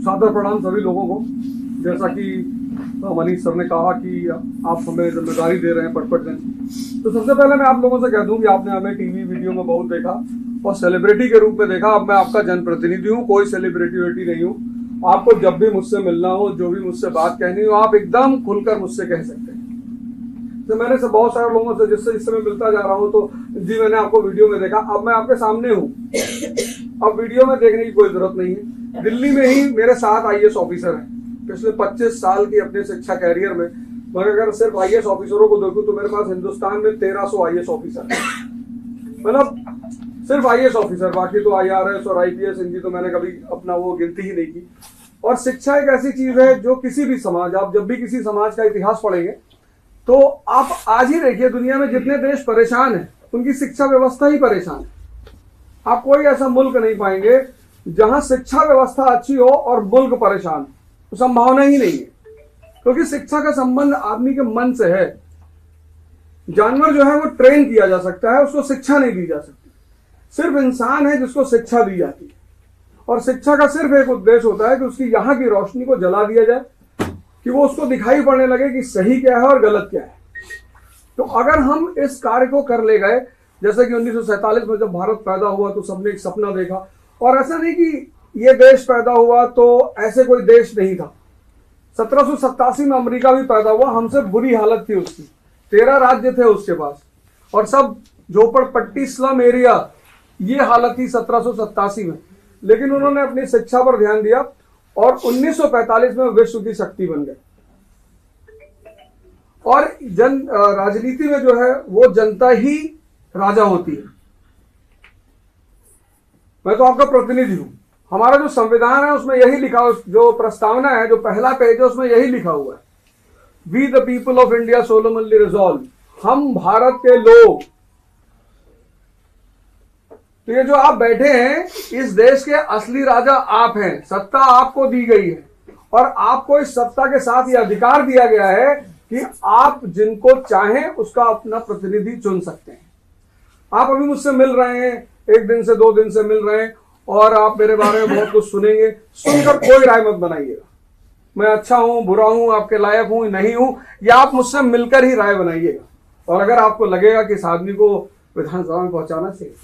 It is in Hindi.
सादर प्रणाम सभी लोगों को। जैसा कि मनीष सर ने कहा कि आप हमें जिम्मेदारी दे रहे हैं पटपटगंज, तो सबसे पहले मैं आप लोगों से कह दूं कि आपने हमें टीवी वीडियो में बहुत देखा और सेलिब्रिटी के रूप में देखा। अब मैं आपका जनप्रतिनिधि हूँ, कोई सेलिब्रिटी नहीं हूँ। आपको जब भी मुझसे मिलना हो, जो भी मुझसे बात कहनी हो, आप एकदम खुलकर मुझसे कह सकते हैं। तो मैंने से बहुत सारे लोगों से जिससे इस समय मिलता जा रहा हूँ, तो जी मैंने आपको वीडियो में देखा, अब मैं आपके सामने हूँ, अब वीडियो में देखने की कोई जरूरत नहीं है। दिल्ली में ही मेरे 7 IAS ऑफिसर हैं पिछले 25 साल की अपने शिक्षा कैरियर में। मगर अगर सिर्फ IAS ऑफिसरों को देखूं तो मेरे पास हिंदुस्तान में 1300 IAS ऑफिसर हैं, मतलब सिर्फ IAS ऑफिसर। बाकी तो IRS और IPS इनकी तो मैंने कभी अपना वो गिनती ही नहीं की। और शिक्षा एक ऐसी चीज है जो किसी भी समाज, आप जब भी किसी समाज का इतिहास पढ़ेंगे तो आप आज ही देखिए दुनिया में जितने देश परेशान हैं उनकी शिक्षा व्यवस्था ही परेशान है। आप कोई ऐसा मुल्क नहीं पाएंगे जहां शिक्षा व्यवस्था अच्छी हो और मुल्क परेशान हो, तो संभावना ही नहीं है। क्योंकि शिक्षा का संबंध आदमी के मन से है। जानवर जो है वो ट्रेन किया जा सकता है, उसको शिक्षा नहीं दी जा सकती। सिर्फ इंसान है जिसको शिक्षा दी जाती है। और शिक्षा का सिर्फ एक उद्देश्य होता है कि उसकी यहाँ की रोशनी को जला दिया जाए, कि वो उसको दिखाई पड़ने लगे कि सही क्या है और गलत क्या है। तो अगर हम इस कार्य को कर ले गए, जैसे कि 1947 में जब भारत पैदा हुआ तो सबने एक सपना देखा, और ऐसा नहीं कि ये देश पैदा हुआ तो ऐसे कोई देश नहीं था। 1787 में अमेरिका भी पैदा हुआ, हमसे बुरी हालत थी उसकी, 13 राज्य थे उसके पास, और सब झोपड़पट्टी स्लम एरिया, ये हालत थी 1787 में। लेकिन उन्होंने अपनी शिक्षा पर ध्यान दिया और 1945 में विश्व की शक्ति बन गए। और राजनीति में जो है वो जनता ही राजा होती है। मैं तो आपका प्रतिनिधि हूं। हमारा जो संविधान है उसमें यही लिखा, जो प्रस्तावना है, जो पहला पेज है उसमें यही लिखा हुआ है, we the people of India solemnly resolve, हम भारत के लोग। तो ये जो आप बैठे हैं, इस देश के असली राजा आप हैं। सत्ता आपको दी गई है और आपको इस सत्ता के साथ ये अधिकार दिया गया है कि आप जिनको चाहें उसका अपना प्रतिनिधि चुन सकते हैं। आप अभी मुझसे मिल रहे हैं, 1 दिन से 2 दिन से मिल रहे हैं, और आप मेरे बारे में बहुत कुछ सुनेंगे। सुनकर कोई राय मत बनाइएगा, मैं अच्छा हूं, बुरा हूं, आपके लायक हूं, नहीं हूं, या आप मुझसे मिलकर ही राय बनाइएगा। और अगर आपको लगेगा कि इस आदमी को विधानसभा में पहुंचाना चाहिए